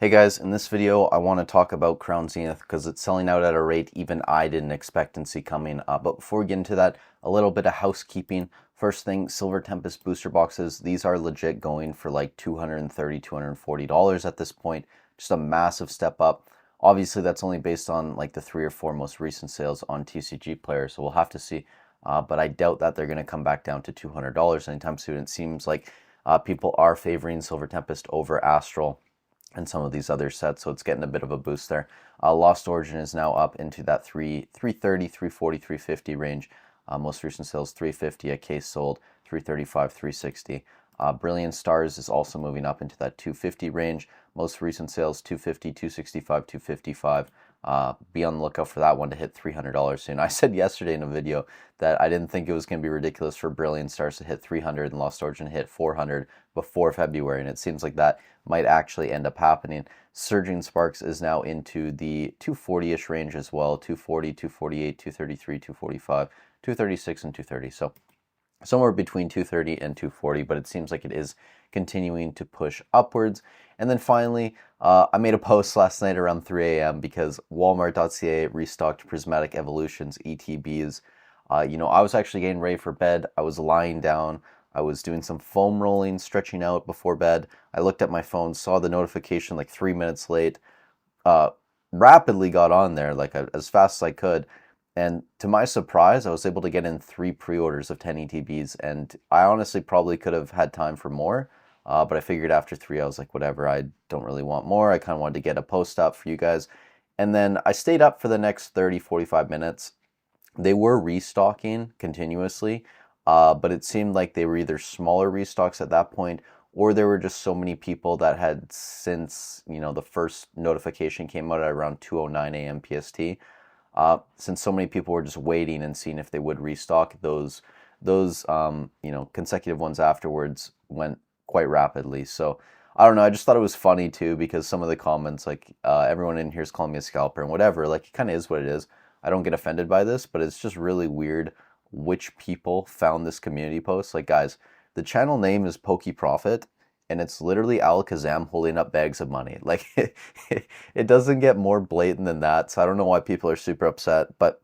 Hey guys, in this video I want to talk about Crown Zenith because it's selling out at a rate even I didn't expect and see coming. But before we get into that, a little bit of housekeeping. First thing, Silver Tempest booster boxes. These are legit going for like $230, $240 at this point. Just a massive step up. Obviously that's only based on like the 3 or 4 most recent sales on TCG Player, so we'll have to see. But I doubt that they're going to come back down to $200 anytime soon. It seems like people are favoring Silver Tempest over Astral and some of these other sets, so it's getting a bit of a boost there. Lost Origin is now up into that 330, 340, 350 range. Most recent sales 350, a case sold 335, 360. Brilliant Stars is also moving up into that 250 range. Most recent sales 250, 265, 255. Be on the lookout for that one to hit $300 soon. I said yesterday in a video that I didn't think it was going to be ridiculous for Brilliant Stars to hit 300 and Lost Origin to hit 400 before February, and it seems like that might actually end up happening. Surging Sparks is now into the 240-ish range as well, 240, 248, 233, 245, 236, and 230. So somewhere between 230 and 240, but it seems like it is continuing to push upwards. And then finally, I made a post last night around 3 a.m. because Walmart.ca restocked Prismatic Evolutions ETBs. I was actually getting ready for bed. I was lying down. I was doing some foam rolling, stretching out before bed. I looked at my phone, saw the notification like 3 minutes late, rapidly got on there like as fast as I could. And to my surprise, I was able to get in 3 pre-orders of 10 ETBs, and I honestly probably could have had time for more, but I figured after 3, I was like, whatever, I don't really want more. I kind of wanted to get a post up for you guys. And then I stayed up for the next 30, 45 minutes. They were restocking continuously, but it seemed like they were either smaller restocks at that point, or there were just so many people that had since, the first notification came out at around 2:09 a.m. PST. Since so many people were just waiting and seeing if they would restock, those consecutive ones afterwards went quite rapidly. So I don't know. I just thought it was funny too because some of the comments, like everyone in here is calling me a scalper and whatever. Like it kind of is what it is. I don't get offended by this, but it's just really weird which people found this community post. Like guys, the channel name is Pokey Profit, and it's literally Alakazam holding up bags of money. Like, it doesn't get more blatant than that, so I don't know why people are super upset, but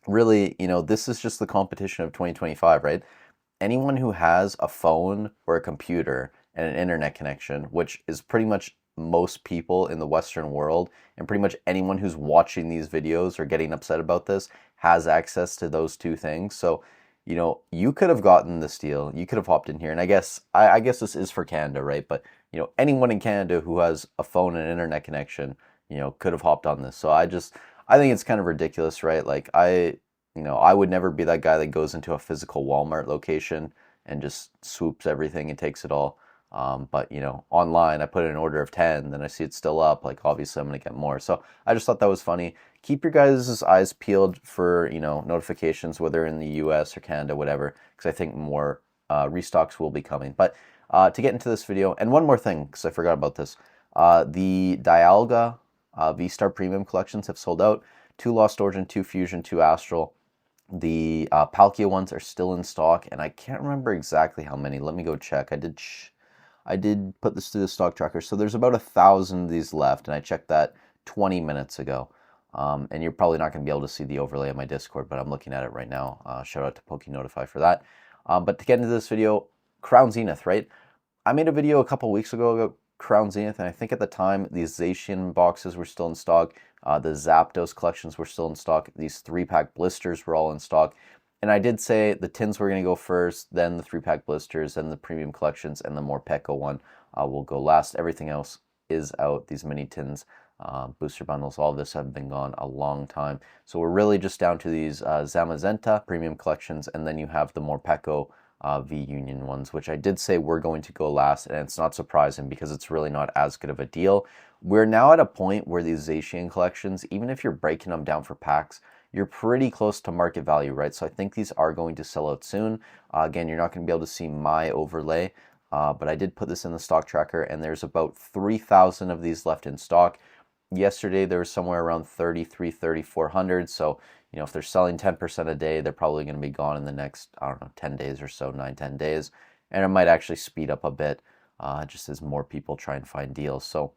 really, this is just the competition of 2025, right? Anyone who has a phone or a computer and an internet connection, which is pretty much most people in the Western world, and pretty much anyone who's watching these videos or getting upset about this has access to those two things. So you could have gotten this deal. You could have hopped in here, and I guess this is for Canada, right? But anyone in Canada who has a phone and internet connection, could have hopped on this. So I think it's kind of ridiculous, right? Like I would never be that guy that goes into a physical Walmart location and just swoops everything and takes it all. But online I put in an order of 10, then I see it's still up. Like obviously I'm gonna get more. So I just thought that was funny. Keep your guys' eyes peeled for notifications, whether in the U.S. or Canada, whatever, because I think more restocks will be coming. But to get into this video, and one more thing, because I forgot about this, the Dialga V-Star Premium collections have sold out. 2 Lost Origin, 2 Fusion, 2 Astral. The Palkia ones are still in stock, and I can't remember exactly how many. Let me go check. I did put this through the stock tracker, so there's about 1,000 of these left, and I checked that 20 minutes ago. And you're probably not going to be able to see the overlay on my Discord, but I'm looking at it right now. Shout out to PokeNotify for that. But to get into this video, Crown Zenith, right? I made a video a couple weeks ago about Crown Zenith, and I think at the time these Zacian boxes were still in stock. The Zapdos collections were still in stock. These 3-pack blisters were all in stock. And I did say the tins were going to go first, then the 3-pack blisters, then the premium collections, and the Morpeko one will go last. Everything else is out. These mini tins, booster bundles, all of this have been gone a long time. So we're really just down to these Zamazenta premium collections, and then you have the Morpeko V-Union ones, which I did say were going to go last, and it's not surprising because it's really not as good of a deal. We're now at a point where these Zacian collections, even if you're breaking them down for packs, you're pretty close to market value, right? So I think these are going to sell out soon. Again, you're not going to be able to see my overlay, but I did put this in the stock tracker, and there's about 3,000 of these left in stock. Yesterday, there was somewhere around 3,400. So, if they're selling 10% a day, they're probably going to be gone in the next, 10 days or so, 9, 10 days. And it might actually speed up a bit just as more people try and find deals. So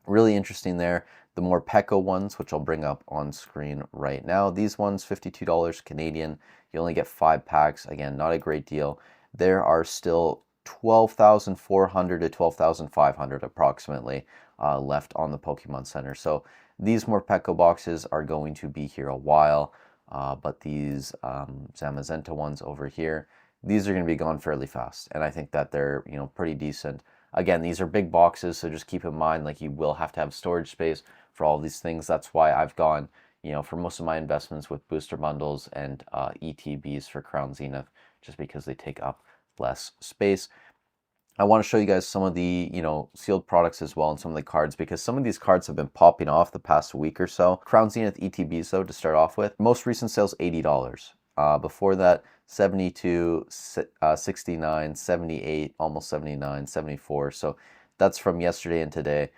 Really interesting there. The more Pecco ones, which I'll bring up on screen right now. These ones, $52 Canadian. You only get 5 packs. Again, not a great deal. There are still 12,400 to 12,500 approximately left on the Pokemon Center. So these more Pecco boxes are going to be here a while. But these Zamazenta ones over here, these are going to be gone fairly fast. And I think that they're, pretty decent. Again, these are big boxes, so just keep in mind, like, you will have to have storage space for all these things. That's why I've gone, for most of my investments with booster bundles and ETBs for Crown Zenith, just because they take up less space. I want to show you guys some of the, sealed products as well and some of the cards, because some of these cards have been popping off the past week or so. Crown Zenith ETBs, though, to start off with. Most recent sales, $80. Before that, 72, 69, 78, almost 79, 74. So that's from yesterday and today.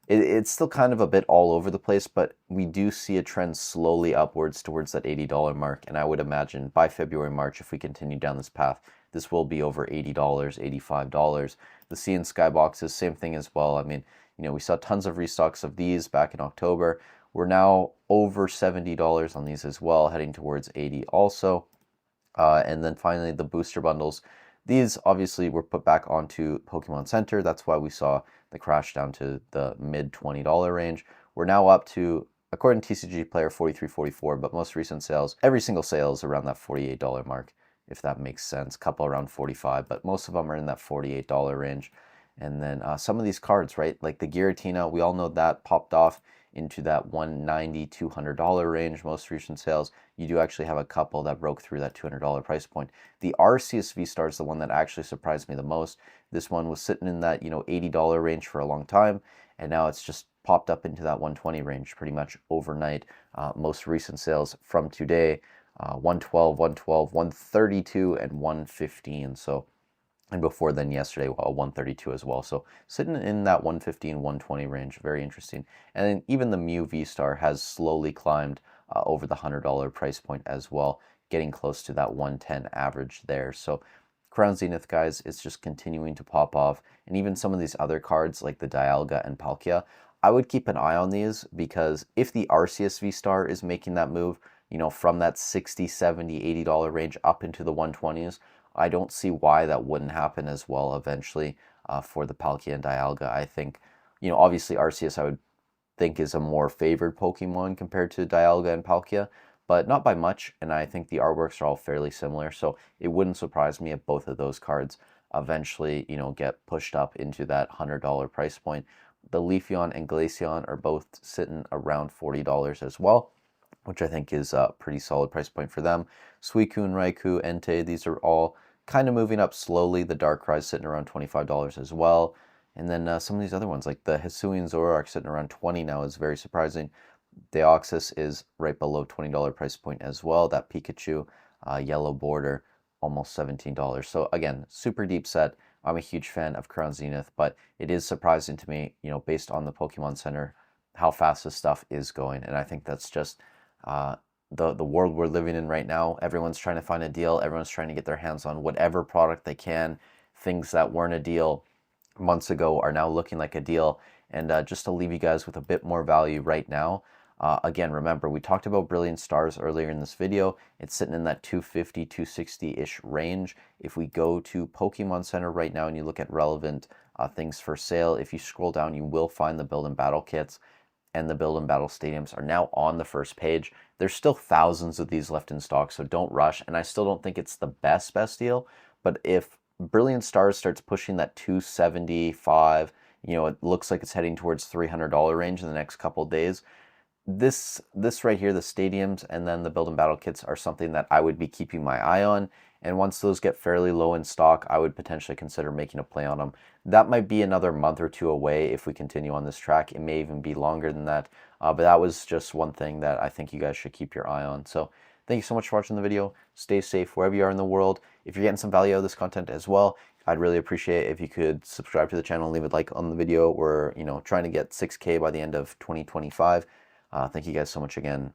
It's still kind of a bit all over the place, but we do see a trend slowly upwards towards that $80 mark. And I would imagine by February, March, if we continue down this path, this will be over $80, $85. The Sea and Sky boxes, same thing as well. I mean, we saw tons of restocks of these back in October. We're now over $70 on these as well, heading towards 80 also. And then finally, the booster bundles. These obviously were put back onto Pokemon Center. That's why we saw the crash down to the mid $20 range. We're now up to, according to TCG Player, $43.44, but most recent sales, every single sale is around that $48 mark, if that makes sense. Couple around $45, but most of them are in that $48 range. And then some of these cards, right, like the Giratina, we all know that popped off into that $190, $200 range, most recent sales. You do actually have a couple that broke through that $200 price point. The Arceus V-Star is the one that actually surprised me the most. This one was sitting in that, $80 range for a long time, and now it's just popped up into that 120 range pretty much overnight. Most recent sales from today, 112, 112, 132, and 115. So, and before then yesterday, 132 as well. So sitting in that 115, 120 range, very interesting. And then even the Mew V-Star has slowly climbed over the $100 price point as well, getting close to that 110 average there. So Crown Zenith, guys, it's just continuing to pop off. And even some of these other cards like the Dialga and Palkia, I would keep an eye on these, because if the Arceus V-Star is making that move, from that $60, $70, $80 range up into the 120s, I don't see why that wouldn't happen as well eventually for the Palkia and Dialga. I think, obviously Arceus I would think is a more favored Pokemon compared to Dialga and Palkia, but not by much, and I think the artworks are all fairly similar, so it wouldn't surprise me if both of those cards eventually, get pushed up into that $100 price point. The Leafeon and Glaceon are both sitting around $40 as well, which I think is a pretty solid price point for them. Suicune, Raikou, Entei, these are all kind of moving up slowly. The Darkrai sitting around $25 as well. And then some of these other ones, like the Hisuian Zoroark sitting around $20 now, is very surprising. Deoxys is right below $20 price point as well. That Pikachu, yellow border, almost $17. So again, super deep set. I'm a huge fan of Crown Zenith, but it is surprising to me, based on the Pokemon Center, how fast this stuff is going. And I think that's just the world we're living in right now. Everyone's trying to find a deal. Everyone's trying to get their hands on whatever product they can. Things that weren't a deal months ago are now looking like a deal. And just to leave you guys with a bit more value right now, again, remember, we talked about Brilliant Stars earlier in this video. It's sitting in that 250, 260-ish range. If we go to Pokemon Center right now and you look at relevant things for sale, if you scroll down, you will find the Build and Battle kits and the Build and Battle Stadiums are now on the first page. There's still thousands of these left in stock, so don't rush. And I still don't think it's the best deal, but if Brilliant Stars starts pushing that 275, it looks like it's heading towards $300 range in the next couple of days. This right here, the stadiums and then the Build and Battle kits, are something that I would be keeping my eye on. And once those get fairly low in stock, I would potentially consider making a play on them. That might be another month or two away if we continue on this track. It may even be longer than that. But that was just one thing that I think you guys should keep your eye on. So thank you so much for watching the video. Stay safe wherever you are in the world. If you're getting some value out of this content as well, I'd really appreciate it if you could subscribe to the channel and leave a like on the video. We're trying to get 6K by the end of 2025. Thank you guys so much again.